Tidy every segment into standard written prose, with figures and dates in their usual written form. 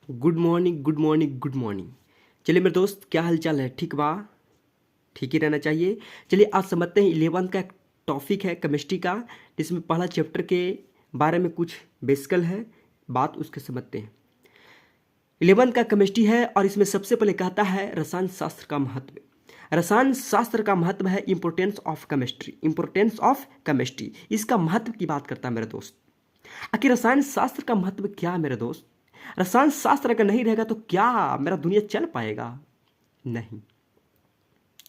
Good morning good morning good morning. चलिए मेरे दोस्त, क्या हाल चाल है? ठीक बा? ठीक ही रहना चाहिए। चलिए आज समझते हैं 11th का एक टॉपिक है केमिस्ट्री का, जिसमें पहला चैप्टर के बारे में कुछ बेसिकल है बात, उसके समझते हैं। 11th का केमिस्ट्री है और इसमें सबसे पहले कहता है रसायन शास्त्र का महत्व। रसायन शास्त्र का महत्व है importance of chemistry. Importance of chemistry, इसका महत्व की बात करता है मेरे दोस्त। आखिर रसायन शास्त्र का महत्व क्या है मेरे दोस्त? रसायन शास्त्र अगर नहीं रहेगा तो क्या मेरा दुनिया चल पाएगा? नहीं।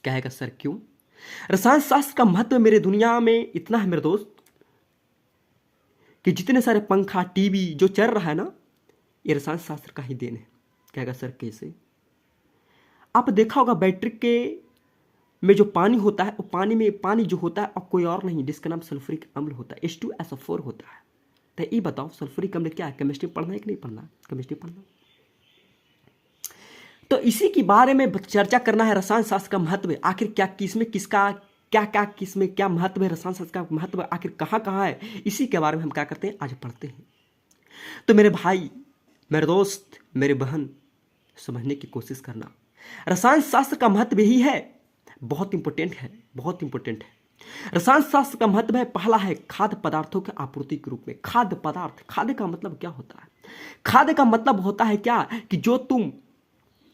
कहेगा सर क्यों? रसायन शास्त्र का महत्व मेरे दुनिया में इतना है मेरे दोस्त कि जितने सारे पंखा टीवी जो चल रहा है ना, ये रसायन शास्त्र का ही देन है। कहेगा सर कैसे? आप देखा होगा बैटरी के में जो पानी होता है, वो पानी जो होता है और कोई और नहीं, जिसका नाम सल्फ्यूरिक अम्ल होता है, H2SO4 होता है। तो ये बताओ सल्फ्यूरिक अम्ल क्या है? केमिस्ट्री पढ़ना है कि नहीं पढ़ना? केमिस्ट्री पढ़ना। तो इसी के बारे में चर्चा करना है, रसायन शास्त्र का महत्व। आखिर क्या किसमें किसका क्या क्या किसमें क्या महत्व है, रसायन शास्त्र का महत्व आखिर कहाँ कहाँ है, इसी के बारे में हम क्या करते हैं, आज पढ़ते हैं। तो मेरे भाई, मेरे दोस्त, मेरे बहन, समझने की कोशिश करना। रसायन शास्त्र का महत्व यही है, बहुत इंपॉर्टेंट है, बहुत इंपॉर्टेंट है। रसायन शास्त्र का महत्व है, पहला है खाद्य पदार्थों के आपूर्ति के रूप में। खाद्य पदार्थ, खाद्य का मतलब क्या होता है? खाद्य का मतलब होता है क्या कि जो तुम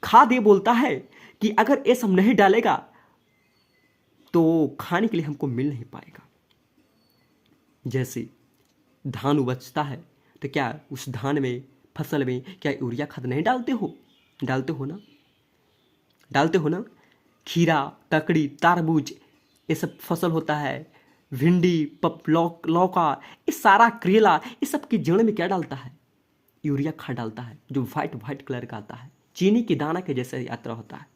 खाद्य बोलता है कि अगर ये सब नहीं डालेगा तो खाने के लिए हमको मिल नहीं पाएगा। जैसे धान उपजता है तो क्या उस धान में, फसल में क्या यूरिया खाद नहीं डालते हो? डालते हो ना? डालते हो ना? खीरा, ककड़ी, तरबूज, ये सब फसल होता है। भिंडी, लौका, ये सारा करेला, ये सब की जड़ में क्या डालता है? यूरिया खाद डालता है, जो व्हाइट व्हाइट कलर का आता है, चीनी की दाना के जैसे यात्रा होता है।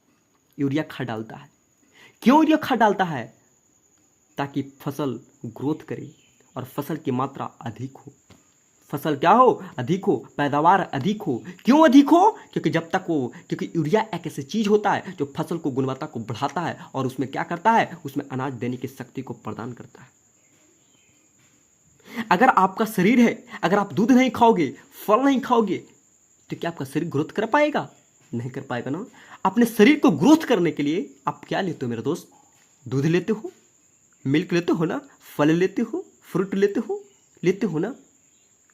यूरिया खाद डालता है। क्यों यूरिया खाद डालता है? ताकि फसल ग्रोथ करे और फसल की मात्रा अधिक हो। फसल क्या हो? अधिक हो, पैदावार अधिक हो। क्यों अधिक हो? क्योंकि यूरिया एक ऐसी चीज होता है जो फसल को, गुणवत्ता को बढ़ाता है और उसमें क्या करता है, उसमें अनाज देने की शक्ति को प्रदान करता है। अगर आपका शरीर है, अगर आप दूध नहीं खाओगे, फल नहीं खाओगे, तो क्या आपका शरीर ग्रोथ कर पाएगा? नहीं कर पाएगा ना। अपने शरीर को ग्रोथ करने के लिए आप क्या लेते हो मेरे दोस्त? दूध लेते हो, मिल्क लेते हो ना, फल लेते हो, फ्रूट लेते हो ना।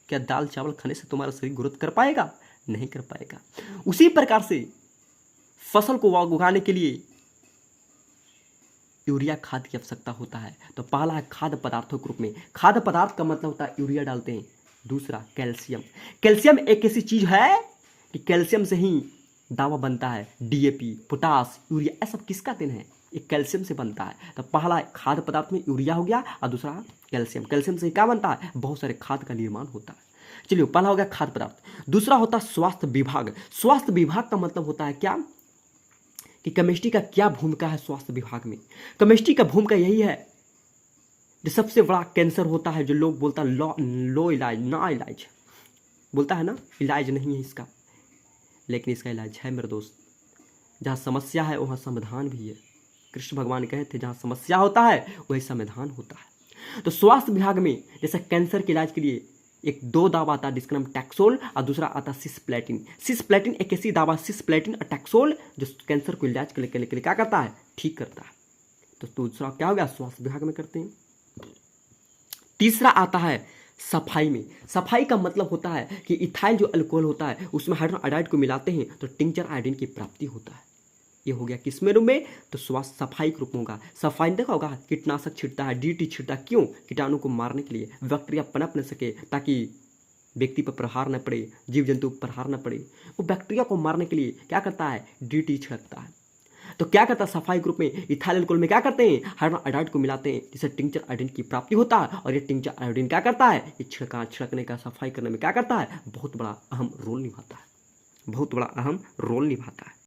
क्या दाल चावल खाने से तुम्हारा शरीर ग्रोथ कर पाएगा? नहीं कर पाएगा। उसी प्रकार से फसल को उगाने के लिए यूरिया खाद की आवश्यकता होता है। तो पहला है खाद्य पदार्थों के रूप में। खाद्य पदार्थ का मतलब होता है यूरिया डालते हैं। दूसरा कैल्शियम। कैल्शियम एक ऐसी चीज है कि कैल्शियम से ही दवा बनता है। डीएपी, पोटास, यूरिया, ये सब किसका देन है? ये कैल्शियम से बनता है। तो पहला खाद्य पदार्थ में यूरिया हो गया और दूसरा कैल्शियम। कैल्शियम से क्या बनता है? बहुत सारे खाद का निर्माण होता है। चलिए, पहला हो गया खाद्य पदार्थ। दूसरा होता है स्वास्थ्य विभाग। स्वास्थ्य विभाग का मतलब होता है क्या कि केमिस्ट्री का क्या भूमिका है स्वास्थ्य विभाग में। केमिस्ट्री का भूमिका यही है, जो सबसे बड़ा कैंसर होता है, जो लोग बोलता है लो इलाज, ना इलाज बोलता है ना, इलाज नहीं है इसका, लेकिन इसका इलाज है मेरे दोस्त। जहाँ समस्या है वहाँ समाधान भी है। कृष्ण भगवान कहे थे, जहाँ समस्या होता है वही समाधान होता है। तो स्वास्थ्य विभाग में जैसे कैंसर के इलाज के लिए एक दो दवा आता है, जिसका नाम टैक्सोल, और दूसरा आता है सिस्प्लेटिन। सिस्प्लेटिन एक ऐसी दवा, सिस्प्लेटिन और टैक्सोल, जो कैंसर को इलाज करने के लिए क्या करता है? ठीक करता है। तो दूसरा क्या हो गया? स्वास्थ्य विभाग में करते हैं। तीसरा आता है सफाई में। सफाई का मतलब होता है कि इथाइल जो अल्कोहल होता है, उसमें हाइड्रोजन आयोडाइड को मिलाते हैं तो टिंचर आयोडीन की प्राप्ति होता है। ये हो गया किसमें रूप में? तो स्वास्थ्य सफाई के रूप में होगा। सफाई देखा होगा, कीटनाशक छिड़ता है, डीटी छिड़ता है। क्यों? कीटाणु को मारने के लिए, बैक्टीरिया पनप न सके, ताकि व्यक्ति पर प्रहार न पड़े, जीव जंतु पर प्रहार न पड़े। वो बैक्टीरिया को मारने के लिए क्या करता है? डीटी छिड़कता है। तो क्या करता है सफाई ग्रुप में? इथाइल अल्कोहल में क्या करते हैं? हाइड्रोजन आयोडाइड को मिलाते हैं, जिससे टिंचर आयोडीन की प्राप्ति होता है। और ये टिंचर आयोडीन क्या करता है? ये छिड़कने का, सफाई करने में क्या करता है? बहुत बड़ा अहम रोल निभाता है। बहुत बड़ा अहम रोल निभाता है।